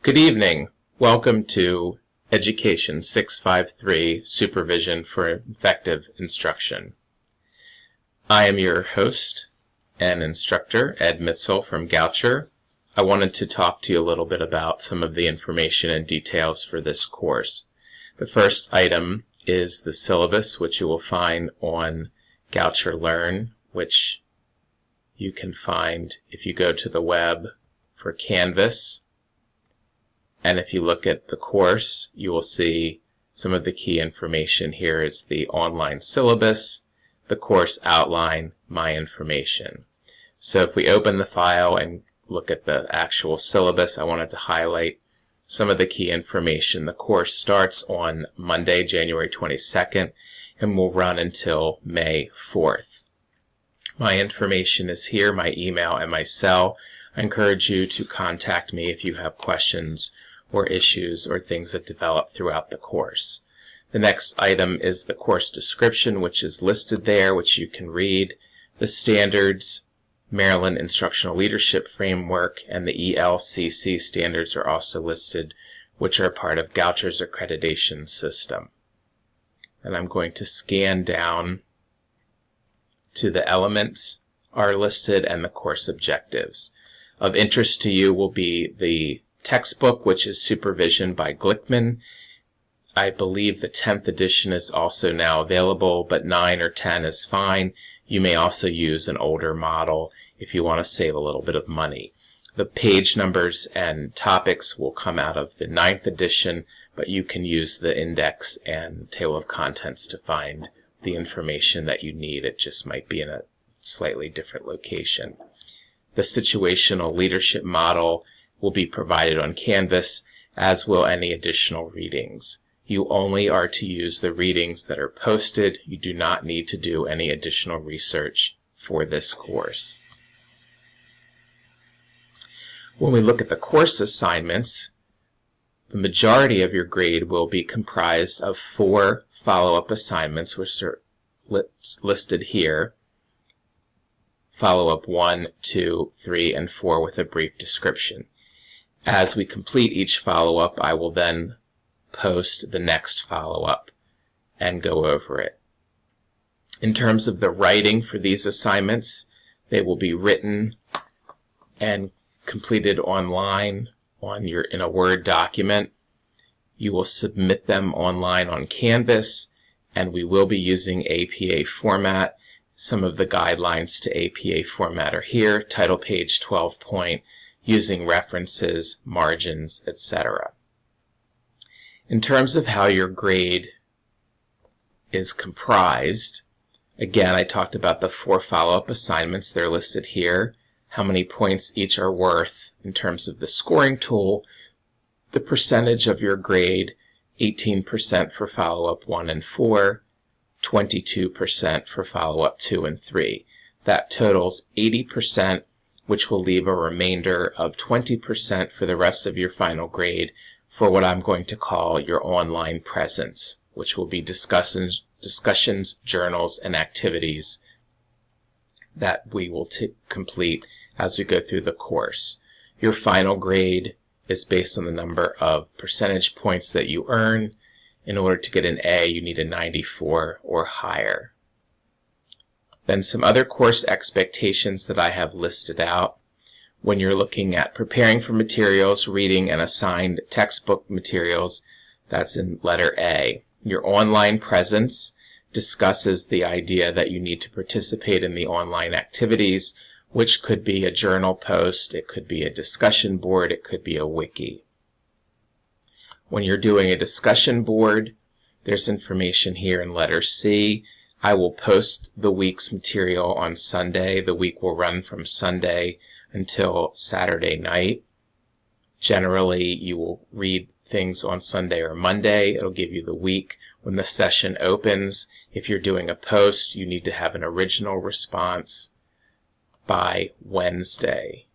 Good evening. Welcome to Education 653, Supervision for Effective Instruction. I am your host and instructor, Ed Mitzel from Goucher. I wanted to talk to you a little bit about some of the information and details for this course. The first item is the syllabus, which you will find on Goucher Learn, which you can find if you go to the web for Canvas. And if you look at the course, you will see some of the key information. Here is the online syllabus, the course outline, my information. So if we open the file and look at the actual syllabus, I wanted to highlight some of the key information. The course starts on Monday, January 22nd, and will run until May 4th. My information is here, my email and my cell. I encourage you to contact me if you have questions or issues or things that develop throughout the course. The next item is the course description, which is listed there, which you can read. The standards, Maryland Instructional Leadership Framework, and the ELCC standards are also listed, which are part of Goucher's accreditation system. And I'm going to scan down to the elements are listed and the course objectives. Of interest to you will be the textbook, which is Supervision by Glickman. I believe the 10th edition is also now available, but 9 or 10 is fine. You may also use an older model if you want to save a little bit of money. The page numbers and topics will come out of the 9th edition, but you can use the index and table of contents to find the information that you need. It just might be in a slightly different location. The situational leadership model will be provided on Canvas, as will any additional readings. You only are to use the readings that are posted. You do not need to do any additional research for this course. When we look at the course assignments, the majority of your grade will be comprised of 4 follow-up assignments, which are listed here. Follow-up 1, 2, 3, and 4 with a brief description. As we complete each follow-up, I will then post the next follow-up and go over it. In terms of the writing for these assignments, they will be written and completed online in a Word document. You will submit them online on Canvas, and we will be using APA format. Some of the guidelines to APA format are here, title page 12 point, using references, margins, etc. In terms of how your grade is comprised, again, I talked about the 4 follow-up assignments. They're listed here, how many points each are worth in terms of the scoring tool, the percentage of your grade, 18% for follow-up 1 and 4, 22% for follow-up 2 and 3. That totals 80%, which will leave a remainder of 20% for the rest of your final grade for what I'm going to call your online presence, which will be discussions, journals, and activities that we will complete as we go through the course. Your final grade is based on the number of percentage points that you earn. In order to get an A, you need a 94 or higher. Then some other course expectations that I have listed out. When you're looking at preparing for materials, reading, and assigned textbook materials, that's in letter A. Your online presence discusses the idea that you need to participate in the online activities, which could be a journal post, it could be a discussion board, it could be a wiki. When you're doing a discussion board, there's information here in letter C. I will post the week's material on Sunday. The week will run from Sunday until Saturday night. Generally, you will read things on Sunday or Monday. It'll give you the week. When the session opens, if you're doing a post, you need to have an original response by Wednesday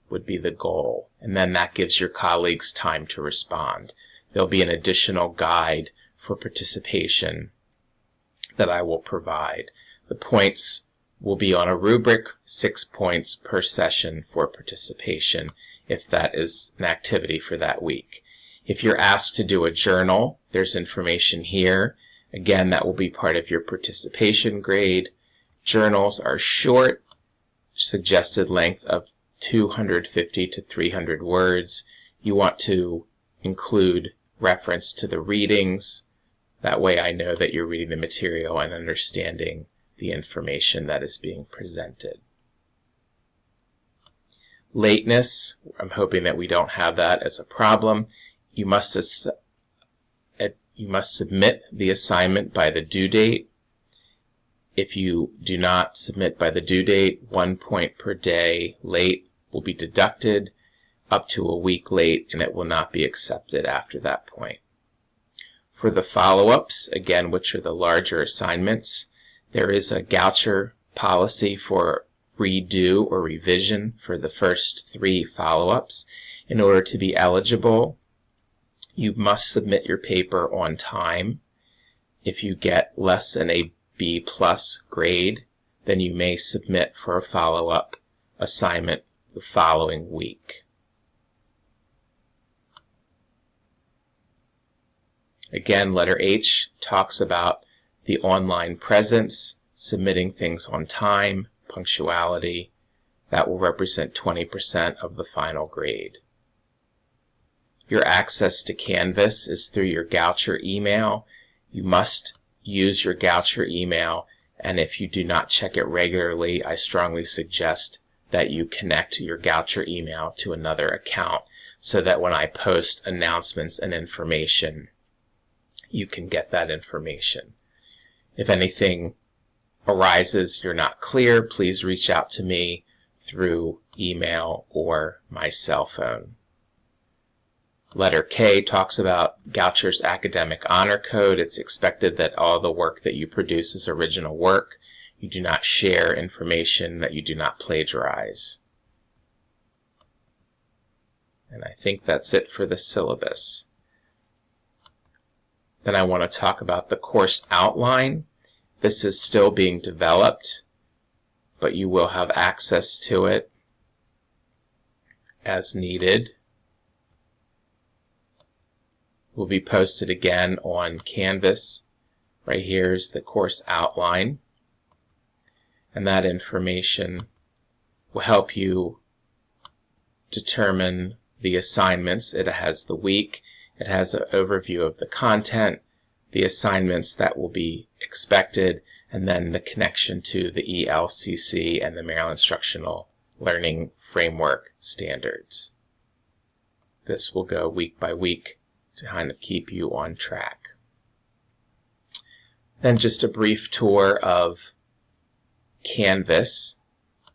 would be the goal. And then that gives your colleagues time to respond. There'll be an additional guide for participation that I will provide. The points will be on a rubric, 6 points per session for participation if that is an activity for that week. If you're asked to do a journal, there's information here. Again, that will be part of your participation grade. Journals are short, suggested length of 250 to 300 words. You want to include reference to the readings. That way I know that you're reading the material and understanding the information that is being presented. Lateness, I'm hoping that we don't have that as a problem. You must submit the assignment by the due date. If you do not submit by the due date, 1 point per day late will be deducted up to a week late, and it will not be accepted after that point. For the follow-ups, again, which are the larger assignments, there is a Goucher policy for redo or revision for the first 3 follow-ups. In order to be eligible, you must submit your paper on time. If you get less than a B+ grade, then you may submit for a follow-up assignment the following week. Again, letter H talks about the online presence, submitting things on time, punctuality. That will represent 20% of the final grade. Your access to Canvas is through your Goucher email. You must use your Goucher email, and if you do not check it regularly, I strongly suggest that you connect your Goucher email to another account so that when I post announcements and information, you can get that information. If anything arises, you're not clear, please reach out to me through email or my cell phone. Letter K talks about Goucher's academic honor code. It's expected that all the work that you produce is original work. You do not share information, that you do not plagiarize. And I think that's it for the syllabus. Then I want to talk about the course outline. This is still being developed, but you will have access to it as needed. Will be posted again on Canvas. Right here is the course outline, and that information will help you determine the assignments. It has the week, it has an overview of the content, the assignments that will be expected, and then the connection to the ELCC and the Maryland Instructional Learning Framework standards. This will go week by week to kind of keep you on track. Then just a brief tour of Canvas.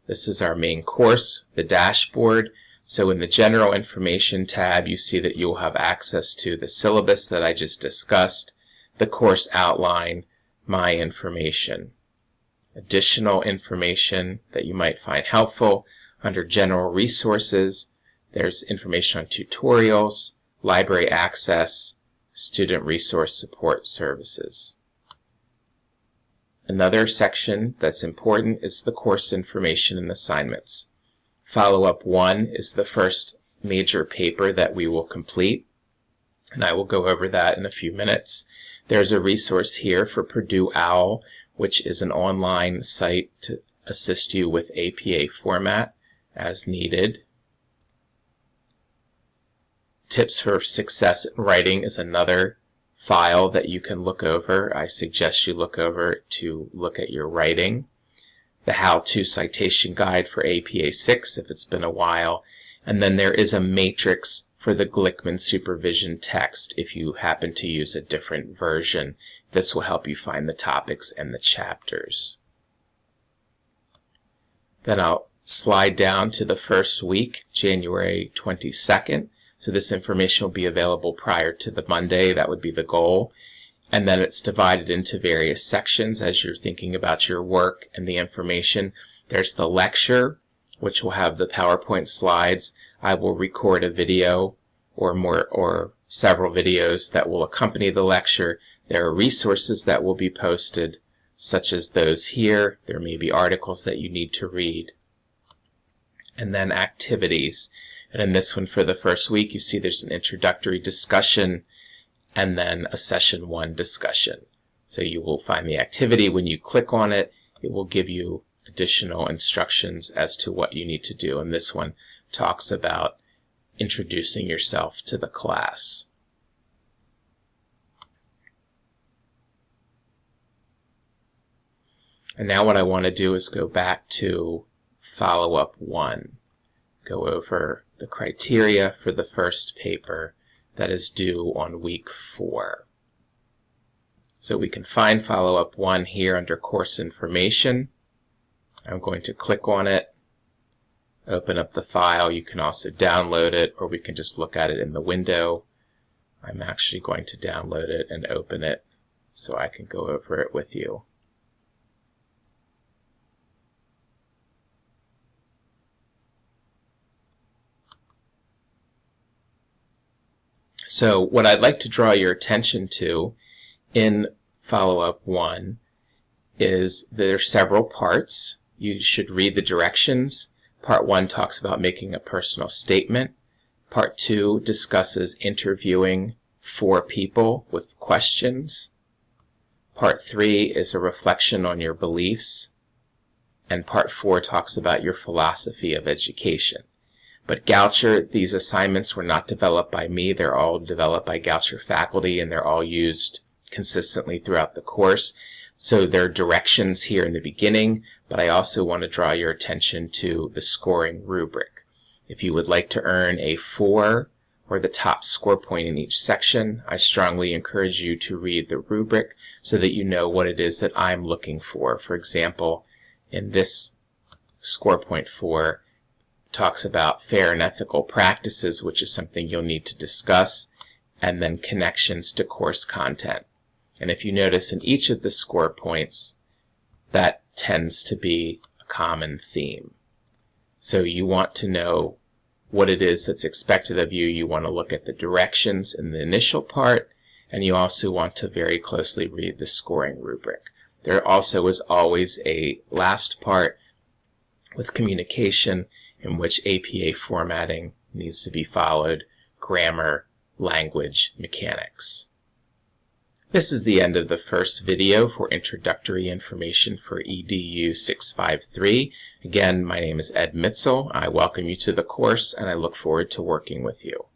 This is our main course, the dashboard. So in the General Information tab, you see that you'll have access to the syllabus that I just discussed, the course outline, my information. Additional information that you might find helpful under General Resources, there's information on tutorials, library access, student resource support services. Another section that's important is the course information and assignments. Follow-up 1 is the first major paper that we will complete, and I will go over that in a few minutes. There's a resource here for Purdue OWL, which is an online site to assist you with APA format as needed. Tips for Success in Writing is another file that you can look over. I suggest you look over to look at your writing. The How-To Citation Guide for APA 6 if it's been a while. And then there is a matrix for the Glickman supervision text if you happen to use a different version. This will help you find the topics and the chapters. Then I'll slide down to the first week, January 22nd. So this information will be available prior to the Monday. That would be the goal. And then it's divided into various sections as you're thinking about your work and the information. There's the lecture, which will have the PowerPoint slides. I will record a video or several videos that will accompany the lecture. There are resources that will be posted, such as those here. There may be articles that you need to read. And then activities. And in this one for the first week, you see there's an introductory discussion and then a session 1 discussion. So you will find the activity. When you click on it, it will give you additional instructions as to what you need to do. And this one talks about introducing yourself to the class. And now what I want to do is go back to follow-up 1. Go over the criteria for the first paper that is due on week 4. So we can find follow-up 1 here under course information. I'm going to click on it, open up the file. You can also download it, or we can just look at it in the window. I'm actually going to download it and open it so I can go over it with you. So what I'd like to draw your attention to in follow-up 1 is there are several parts. You should read the directions. Part 1 talks about making a personal statement. Part 2 discusses interviewing 4 people with questions. Part 3 is a reflection on your beliefs. And Part 4 talks about your philosophy of education. But Goucher, these assignments were not developed by me. They're all developed by Goucher faculty, and they're all used consistently throughout the course. So there are directions here in the beginning, but I also want to draw your attention to the scoring rubric. If you would like to earn a 4 or the top score point in each section, I strongly encourage you to read the rubric so that you know what it is that I'm looking for. For example, in this score point 4, talks about fair and ethical practices, which is something you'll need to discuss, and then connections to course content. And if you notice in each of the score points, that tends to be a common theme. So you want to know what it is that's expected of you. You want to look at the directions in the initial part, and you also want to very closely read the scoring rubric. There also is always a last part with communication, in which APA formatting needs to be followed, grammar, language, mechanics. This is the end of the first video for introductory information for EDU 653. Again, my name is Ed Mitzel. I welcome you to the course, and I look forward to working with you.